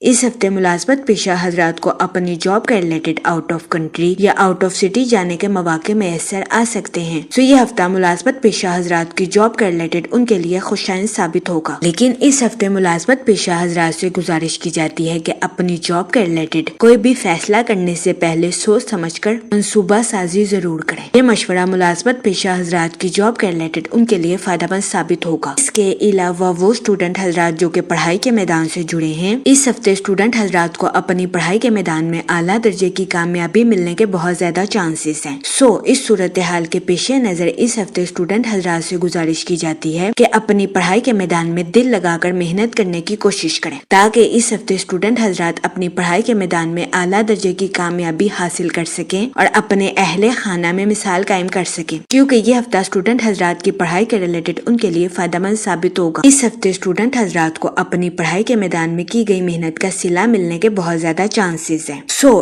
اس ہفتے ملازمت پیشہ حضرات کو اپنی جاب کے ریلیٹڈ آؤٹ آف کنٹری یا آؤٹ آف سٹی جانے کے مواقع میسر آ سکتے ہیں۔ یہ ہفتہ ملازمت پیشہ حضرات کی جاب کے ریلیٹڈ ان کے لیے خوشائن ثابت ہوگا، لیکن اس ہفتے ملازمت پیشہ حضرات سے گزارش کی جاتی ہے کہ اپنی جاب کے ریلیٹڈ کوئی بھی فیصلہ کرنے سے پہلے سوچ سمجھ کر منصوبہ سازی ضرور کریں۔ یہ مشورہ ملازمت پیشہ حضرات کی جاب کے ریلیٹڈ ان کے لیے فائدہ مند ثابت ہوگا۔ اس کے علاوہ وہ اسٹوڈنٹ حضرات جو کہ پڑھائی کے میدان سے جڑے ہیں، اس ہفتے اسٹوڈنٹ حضرات کو اپنی پڑھائی کے میدان میں اعلیٰ درجے کی کامیابی ملنے کے بہت زیادہ چانسز ہیں۔ اس صورتحال کے پیش نظر اس ہفتے اسٹوڈنٹ حضرات سے گزارش کی جاتی ہے کہ اپنی پڑھائی کے میدان میں دل لگا کر محنت کرنے کی کوشش کریں، تاکہ اس ہفتے اسٹوڈنٹ حضرات اپنی پڑھائی کے میدان میں اعلیٰ درجے کی کامیابی حاصل کر سکیں اور اپنے اہل خانہ میں مثال قائم کر سکیں، کیونکہ یہ ہفتہ اسٹوڈنٹ حضرات کی پڑھائی کے ریلیٹڈ ان کے لیے فائدہ مند ثابت ہوگا۔ اس ہفتے اسٹوڈنٹ حضرات کو اپنی پڑھائی کے میدان میں کی گئی محنت کا صلہ ملنے کے بہت زیادہ چانسز ہیں۔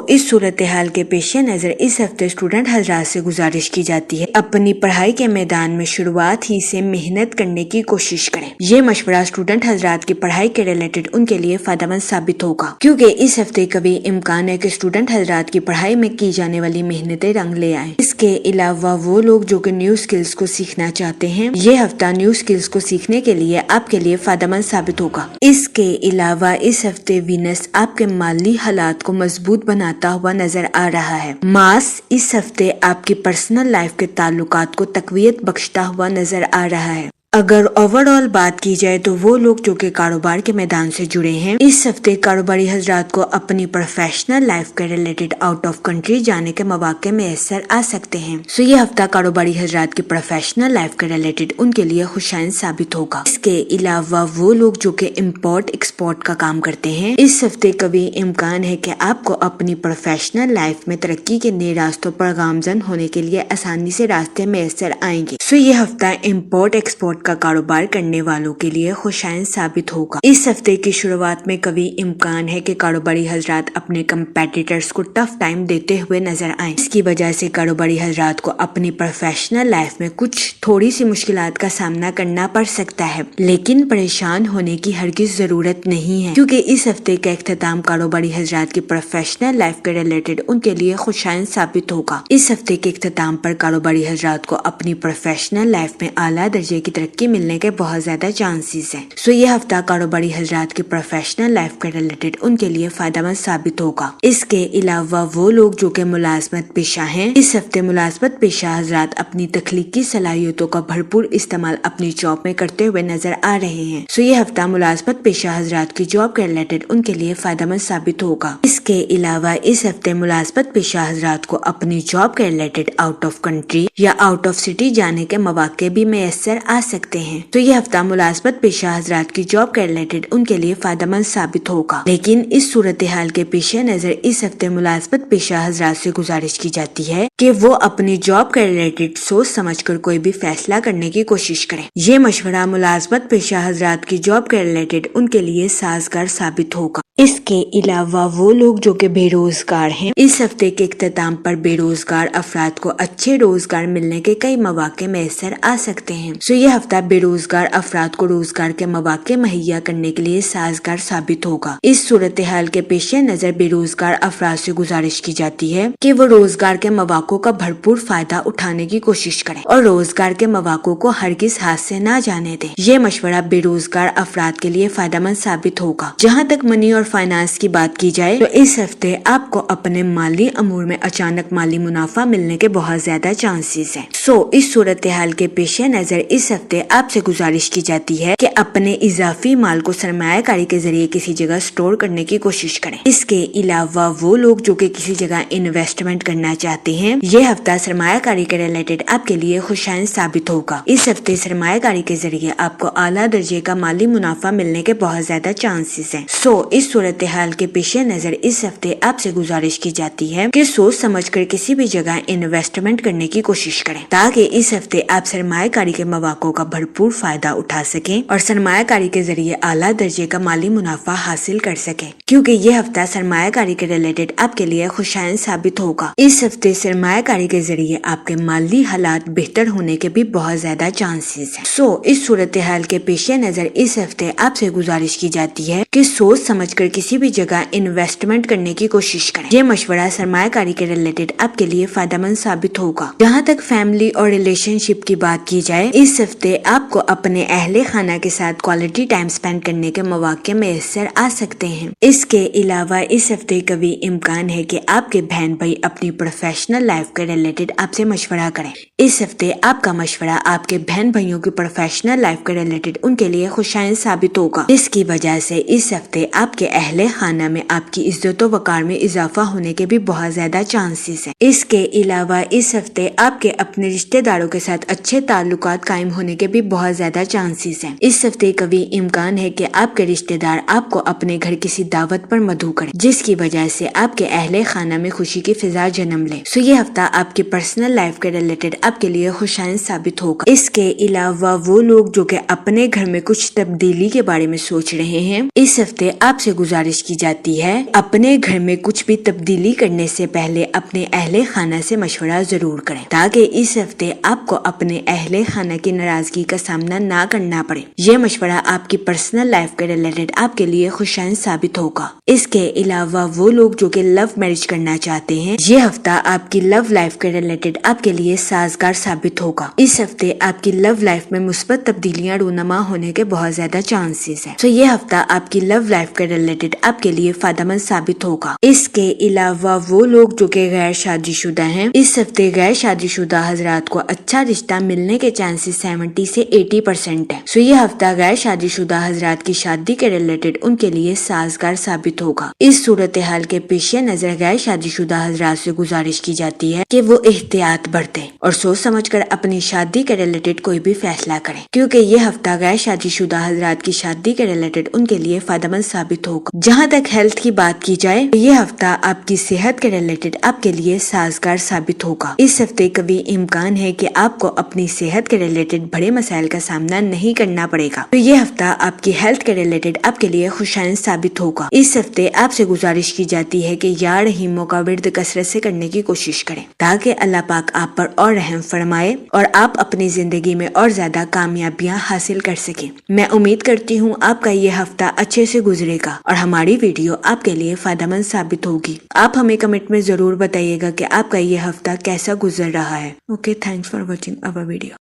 اس صورتحال کے پیش نظر اس ہفتے اسٹوڈنٹ حضرات سے گزارش کی جاتی ہے اپنی پڑھائی کے میدان میں شروعات ہی سے محنت کرنے کی کوشش کریں۔ یہ مشورہ اسٹوڈنٹ حضرات کی پڑھائی کے ریلیٹڈ ان کے لیے فائدہ مند ثابت ہوگا، کیونکہ اس ہفتے کبھی امکان ہے کہ اسٹوڈنٹ حضرات کی پڑھائی میں کی جانے والی محنتیں رنگ لے آئیں۔ اس کے علاوہ وہ لوگ جو کہ نیو اسکلز کو سیکھنا چاہتے ہیں، یہ ہفتہ نیو اسکلز کو سیکھنے کے لیے آپ کے لیے فائدہ مند ثابت ہوگا۔ اس کے علاوہ اس ہفتے وینس آپ کے مالی حالات کو مضبوط بناتا ہوا نظر آ رہا ہے۔ مارس اس ہفتے آپ کی پرسنل لائف کے تعلقات کو تقویت بخشتا ہوا نظر آ رہا ہے۔ اگر اوور آل بات کی جائے تو وہ لوگ جو کہ کاروبار کے میدان سے جڑے ہیں، اس ہفتے کاروباری حضرات کو اپنی پروفیشنل لائف کے ریلیٹڈ آؤٹ آف کنٹری جانے کے مواقع میسر آ سکتے ہیں۔ یہ ہفتہ کاروباری حضرات کی پروفیشنل لائف کے ریلیٹڈ ان کے لیے خوشائن ثابت ہوگا۔ اس کے علاوہ وہ لوگ جو کہ امپورٹ ایکسپورٹ کا کام کرتے ہیں، اس ہفتے کبھی امکان ہے کہ آپ کو اپنی پروفیشنل لائف میں ترقی کے نئے راستوں پر گامزن ہونے کے لیے آسانی سے راستے میسر آئیں گے۔ یہ ہفتہ امپورٹ ایکسپورٹ کا کاروبار کرنے والوں کے لیے خوشائن ثابت ہوگا۔ اس ہفتے کی شروعات میں کبھی امکان ہے کہ کاروباری حضرات اپنے کمپیٹیٹرز کو ٹف ٹائم دیتے ہوئے نظر آئیں۔ اس کی وجہ سے کاروباری حضرات کو اپنی پروفیشنل لائف میں کچھ تھوڑی سی مشکلات کا سامنا کرنا پڑ سکتا ہے، لیکن پریشان ہونے کی ہرگز ضرورت نہیں ہے، کیونکہ اس ہفتے کا اختتام کاروباری حضرات کی پروفیشنل لائف کے ریلیٹڈ ان کے لیے خوشائن ثابت ہوگا۔ اس ہفتے کے اختتام پر کاروباری حضرات کو اپنی پروفیشنل لائف میں اعلیٰ درجے کی ترقی ملنے کے بہت زیادہ چانسز ہیں۔ یہ ہفتہ کاروباری حضرات کی پروفیشنل لائف کے ریلیٹڈ ان کے لیے فائدہ مند ثابت ہوگا۔ اس کے علاوہ وہ لوگ جو کہ ملازمت پیشہ ہیں، اس ہفتے ملازمت پیشہ حضرات اپنی تخلیقی صلاحیتوں کا بھرپور استعمال اپنی جاب میں کرتے ہوئے نظر آ رہے ہیں۔ یہ ہفتہ ملازمت پیشہ حضرات کی جاب کے ریلیٹڈ ان کے لیے فائدہ مند ثابت ہوگا۔ اس کے علاوہ اس ہفتے ملازمت پیشہ حضرات کو اپنی جاب کے ریلیٹڈ آؤٹ آف کنٹری یا آؤٹ آف سٹی جانے کے مواقع بھی میسر آ سکتے ہیں۔ یہ ہفتہ ملازمت پیشہ حضرات کی جاب کے ریلیٹڈ ان کے لیے فائدہ مند ثابت ہوگا، لیکن اس صورتحال کے پیش نظر اس ہفتے ملازمت پیشہ حضرات سے گزارش کی جاتی ہے کہ وہ اپنی جاب کے ریلیٹڈ سوچ سمجھ کر کوئی بھی فیصلہ کرنے کی کوشش کریں۔ یہ مشورہ ملازمت پیشہ حضرات کی جاب کے ریلیٹڈ ان کے لیے سازگار ثابت ہوگا۔ اس کے علاوہ وہ لوگ جو کہ بے روزگار ہیں، اس ہفتے کے اختتام پر بے روزگار افراد کو اچھے روزگار ملنے کے کئی مواقع میسر آ سکتے ہیں۔ یہ ہفتہ بے روزگار افراد کو روزگار کے مواقع مہیا کرنے کے لیے سازگار ثابت ہوگا۔ اس صورتحال کے پیش نظر بے روزگار افراد سے گزارش کی جاتی ہے کہ وہ روزگار کے مواقع کا بھرپور فائدہ اٹھانے کی کوشش کریں اور روزگار کے مواقع کو ہرگز ہاتھ سے نہ جانے دیں۔ یہ مشورہ بے روزگار افراد کے لیے فائدہ مند ثابت ہوگا۔ جہاں تک منی اور فائنانس کی بات کی جائے تو اس ہفتے آپ کو اپنے مالی امور میں اچانک مالی منافع ملنے کے بہت زیادہ چانسز ہیں۔ اس صورتحال کے پیش نظر اس ہفتے آپ سے گزارش کی جاتی ہے کہ اپنے اضافی مال کو سرمایہ کاری کے ذریعے کسی جگہ سٹور کرنے کی کوشش کریں۔ اس کے علاوہ وہ لوگ جو کہ کسی جگہ انویسٹمنٹ کرنا چاہتے ہیں، یہ ہفتہ سرمایہ کاری کے ریلیٹڈ آپ کے لیے خوشائن ثابت ہوگا۔ اس ہفتے سرمایہ کاری کے ذریعے آپ کو اعلیٰ درجے کا مالی منافع ملنے کے بہت زیادہ چانسز ہیں۔ اس صورتحال کے پیش نظر اس ہفتے آپ سے گزارش کی جاتی ہے کہ سوچ سمجھ کر کسی بھی جگہ انویسٹمنٹ کرنے کی کوشش کریں، تاکہ اس ہفتے ہفتے آپ سرمایہ کاری کے مواقع کا بھرپور فائدہ اٹھا سکیں اور سرمایہ کاری کے ذریعے اعلیٰ درجے کا مالی منافع حاصل کر سکیں، کیونکہ یہ ہفتہ سرمایہ کاری کے ریلیٹڈ آپ کے لیے خوشائن ثابت ہوگا۔ اس ہفتے سرمایہ کاری کے ذریعے آپ کے مالی حالات بہتر ہونے کے بھی بہت زیادہ چانسز ہیں۔ اس صورتحال کے پیش نظر اس ہفتے آپ سے گزارش کی جاتی ہے کہ سوچ سمجھ کر کسی بھی جگہ انویسٹمنٹ کرنے کی کوشش کریں۔ یہ مشورہ سرمایہ کاری کے ریلیٹڈ آپ کے لیے فائدہ مند ثابت ہوگا۔ جہاں تک فیملی اور ریلیشن شپ کی بات کی جائے، اس ہفتے آپ کو اپنے اہل خانہ کے ساتھ کوالٹی ٹائم سپینڈ کرنے کے مواقع میسر آ سکتے ہیں۔ اس کے علاوہ اس ہفتے کبھی امکان ہے کہ آپ کے بہن بھائی اپنی پروفیشنل لائف کے ریلیٹڈ آپ سے مشورہ کریں۔ اس ہفتے آپ کا مشورہ آپ کے بہن بھائیوں کی پروفیشنل لائف کے ریلیٹڈ ان کے لیے خوشائن ثابت ہوگا، جس کی وجہ سے اس ہفتے آپ کے اہل خانہ میں آپ کی عزت و وقار میں اضافہ ہونے کے بھی بہت زیادہ چانسز ہیں۔ اس کے علاوہ اس ہفتے آپ کے اپنے رشتہ داروں کے ساتھ اچھے تعلقات قائم ہونے کے بھی بہت زیادہ چانسز ہیں۔ اس ہفتے کبھی امکان ہے کہ آپ کے رشتہ دار آپ کو اپنے گھر کسی دعوت پر مدعو کریں، جس کی وجہ سے آپ کے اہل خانہ میں خوشی کی فضا جنم لے۔ یہ ہفتہ آپ کی پرسنل لائف کے ریلیٹڈ آپ کے لیے خوشائن ثابت ہوگا۔ اس کے علاوہ وہ لوگ جو کہ اپنے گھر میں کچھ تبدیلی کے بارے میں سوچ رہے ہیں، اس ہفتے آپ سے گزارش کی جاتی ہے اپنے گھر میں کچھ بھی تبدیلی کرنے سے پہلے اپنے اہل خانہ سے مشورہ ضرور کریں، تاکہ اس ہفتے آپ کو اپنے اہل خانہ کی ناراضگی کا سامنا نہ کرنا پڑے۔ یہ مشورہ آپ کی پرسنل لائف کے ریلیٹڈ آپ کے لیے خوشائن ثابت ہوگا۔ اس کے علاوہ وہ لوگ جو کہ لو میرج کرنا چاہتے ہیں، یہ ہفتہ آپ کی لو لائف کے ریلیٹڈ آپ کے لیے سازگار ثابت ہوگا۔ اس ہفتے آپ کی لو لائف میں مثبت تبدیلیاں رونما ہونے کے بہت زیادہ چانسز ہیں۔ یہ ہفتہ آپ کی لو لائف کے ریلیٹڈ آپ کے لیے فائدہ مند ثابت ہوگا۔ اس کے علاوہ وہ لوگ جو کہ غیر شادی شدہ ہیں، اس ہفتے غیر شادی شدہ حضرات کو اچھا رشتہ ملنے کے چانسز 70 سے 80% ہیں۔ یہ ہفتہ غیر شادی شدہ حضرات کی شادی کے ریلیٹڈ ان کے لیے سازگار ثابت ہوگا۔ اس صورتحال کے پیش نظر غیر شادی شدہ حضرات سے گزارش کی جاتی ہے کہ وہ احتیاط برتیں اور سوچ سمجھ کر اپنی شادی کے ریلیٹڈ کوئی بھی فیصلہ کریں، کیونکہ یہ ہفتہ غیر شادی شدہ حضرات کی شادی کے ریلیٹڈ ان کے لیے فائدہ مند ثابت ہوگا۔ جہاں تک ہیلتھ کی بات کی جائے، یہ ہفتہ آپ کی صحت کے ریلیٹڈ آپ کے لیے سازگار ثابت ہوگا۔ اس ہفتے کبھی امکان ہے کہ آپ کو اپنی صحت کے ریلیٹڈ بڑے مسائل کا سامنا نہیں کرنا پڑے گا۔ یہ ہفتہ آپ کی ہیلتھ کے ریلیٹڈ آپ کے لیے خوشائن ثابت ہوگا۔ اس ہفتے آپ سے گزارش کی جاتی ہے کہ یا رحیموں کا ورد کثرت سے کرنے کی کوشش کریں، تاکہ اللہ پاک آپ پر اور رحم فرمائے اور آپ اپنی زندگی میں اور زیادہ کامیابیاں حاصل کر سکیں۔ میں امید کرتی ہوں آپ کا یہ ہفتہ اچھے سے گزرے گا اور ہماری ویڈیو آپ کے لیے فائدہ مند ثابت ہوگی۔ آپ ہمیں کمنٹ میں ضرور بتائیے گا کہ آپ کا یہ ہفتہ کیسا گزر رہا ہے۔ Okay, thanks for watching our video.